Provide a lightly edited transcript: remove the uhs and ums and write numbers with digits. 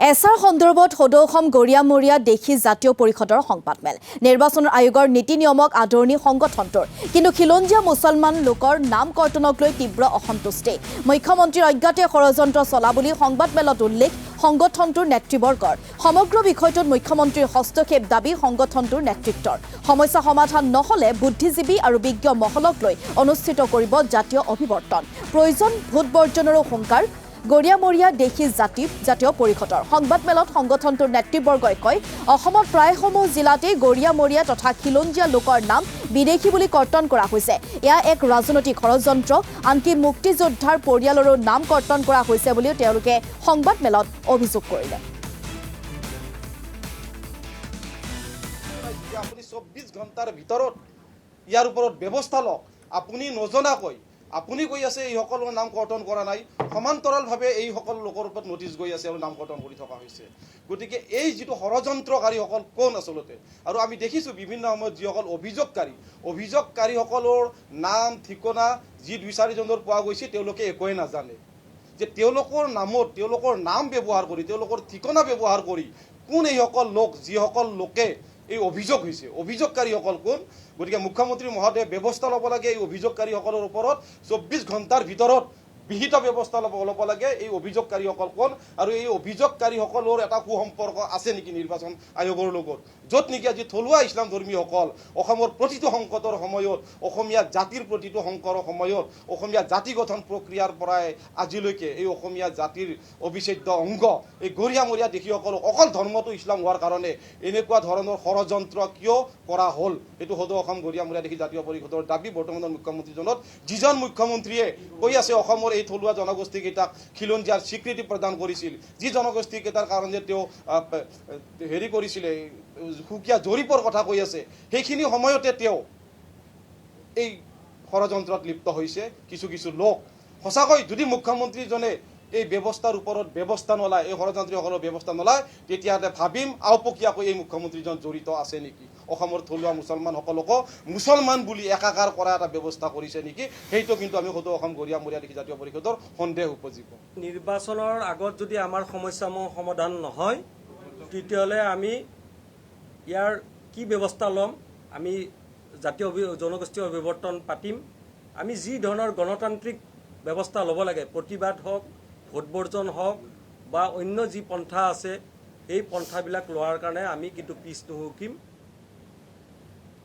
Acer সন্দৰ্ভত সদৌ অসম গৰিয়ামৰীয়া দেশী জাতীয় পৰিষদৰ সংবাদমেল নিৰ্বাচন আয়োগৰ নীতি নিয়মক আদৰণি সংগঠনটোৰ কিন্তু খিলঞ্জীয়া মুছলমান লোকৰ নাম কৰ্তনক লৈ তীব্ৰ অসন্তুষ্টি মুখ্যমন্ত্ৰীৰ অজ্ঞাতে ষড়যন্ত্ৰ চলা বুলি সংবাদমেলত উল্লেখ সংগঠনটোৰ নেতৃবৰ্গৰ সমগ্ৰ বিষয়টোত মুখ্যমন্ত্ৰীৰ হস্তক্ষেপ দাবী সংগঠনটোৰ নেতৃত্বৰ সমস্যা সমাধান নহলে বুদ্ধিজীৱী আৰু বিজ্ঞ মহলক লৈ অনুষ্ঠিত কৰিব জাতীয় অভিৱৰ্তন প্ৰয়োজন ভোট বৰ্জনৰো হুংকাৰ গৰিয়ামৰীয়া দেশী জাতীয় পৰিষদৰ সংবাদমেলত সংগঠনটোৰ নেতৃবৰ্গই কয় অসমত প্ৰায়সমূহ জিলাতেই গৰিয়ামৰীয়া তথা খিলঞ্জীয়া লোকৰ নাম বিদেশী বুলি কৰ্তন কৰা হৈছে এয়া এক ৰাজনৈতিক ষড়যন্ত্ৰ আনকি মুক্তিযোদ্ধাৰ পৰিয়ালৰো নাম কৰ্তন কৰা হৈছে বুলিও তেওঁলোকে সংবাদমেলত অভিযোগ কৰিলে আপুনি 24 ঘণ্টাৰ ভিতৰত ইয়াৰ ওপৰত ব্যৱস্থা লওক আপুনি নজনাকৈ আপুনি কৈ আছে এই সকলৰ নাম কৰ্তন কৰা নাই সমান্তৰালভাৱে এই সকল লোকৰ ওপৰত নটিচ গৈ আছে আৰু নাম কৰ্তন কৰি থকা হৈছে গতিকে এই যিটো ষড়যন্ত্ৰকাৰীসকল কোন আচলতে আৰু আমি দেখিছোঁ বিভিন্ন সময়ত যিসকল অভিযোগকাৰীসকলৰ নাম ঠিকনা যি দুই চাৰিজনৰ পোৱা গৈছে তেওঁলোকে একোৱে নাজানে যে তেওঁলোকৰ নামত তেওঁলোকৰ নাম ব্যৱহাৰ কৰি তেওঁলোকৰ ঠিকনা ব্যৱহাৰ কৰি কোন এইসকল লোক যিসকল লোকে এই অভিযোগ হৈছে অভিযোগকাৰীসকল কোন গতিকে মুখ্যমন্ত্ৰী মহোদয়ে ব্যৱস্থা ল'ব লাগে এই অভিযোগকাৰীসকলৰ ওপৰত 24 ঘণ্টাৰ ভিতৰত বিহিত ব্যৱস্থা ল'ব লাগে এই অভিযোগকাৰীসকল কোন আৰু এই অভিযোগকাৰীসকলৰ এটা সুসম্পৰ্ক আছে নেকি নিৰ্বাচন আয়োগৰ লগত য'ত নেকি আজি থলুৱা ইছলাম ধৰ্মীসকল অসমৰ প্ৰতিটো সংকটৰ সময়ত অসমীয়া জাতিৰ প্ৰতিটো সংকটৰ সময়ত অসমীয়া জাতি গঠন প্ৰক্ৰিয়াৰ পৰাই আজিলৈকে এই অসমীয়া জাতিৰ অবিচ্ছেদ্য অংগ এই গৰিয়ামৰীয়া দেশীসকলক অকল ধৰ্মটো ইছলাম হোৱাৰ কাৰণে এনেকুৱা ধৰণৰ ষড়যন্ত্ৰ কিয় কৰা হ'ল এইটো সদৌ অসম গৰিয়ামৰীয়া দেশী জাতীয় পৰিষদৰ দাবী বৰ্তমানৰ মুখ্যমন্ত্ৰীজনত যিজন মুখ্যমন্ত্ৰীয়ে কৈ আছে অসমৰ এই থলুৱা জনগোষ্ঠীকেইটাক খিলঞ্জীয়াৰ স্বীকৃতি প্ৰদান কৰিছিল যি জনগোষ্ঠীকেইটাৰ কাৰণে তেওঁ হেৰি কৰিছিলে সুকীয়া জৰীপৰ কথা কৈ আছে সেইখিনি সময়তে তেওঁ এই ষড়যন্ত্ৰত লিপ্ত হৈছে কিছু লোক সঁচাকৈ যদি মুখ্যমন্ত্ৰীজনে এই ব্যৱস্থাৰ ওপৰত ব্যৱস্থা নলয় এই ষড়যন্ত্ৰীসকলৰ ব্যৱস্থা নলয় তেতিয়াহ'লে ভাবিম আওপকীয়াকৈ এই মুখ্যমন্ত্ৰীজন জড়িত আছে নেকি অসমৰ থলুৱা মুছলমানসকলকো মুছলমান বুলি একাকাৰ কৰা এটা ব্যৱস্থা কৰিছে নেকি সেইটো কিন্তু আমি সদৌ অসম গৰিয়ামৰীয়া দেশী জাতীয় পৰিষদৰ সন্দেহ উপজিব নিৰ্বাচনৰ আগত যদি আমাৰ সমস্যাসমূহ সমাধান নহয় তেতিয়াহ'লে আমি ইয়াৰ কি ব্যৱস্থা ল'ম আমি জাতীয় জনগোষ্ঠীয় অভিৱৰ্তন পাতিম আমি যি ধৰণৰ গণতান্ত্ৰিক ব্যৱস্থা ল'ব লাগে প্ৰতিবাদ হওক ভোট বৰ্জন হওক বা অন্য যি পন্থা আছে এই পন্থাবিলাক লোৱাৰ কাৰণে আমি কিন্তু পিছ নুহুকিম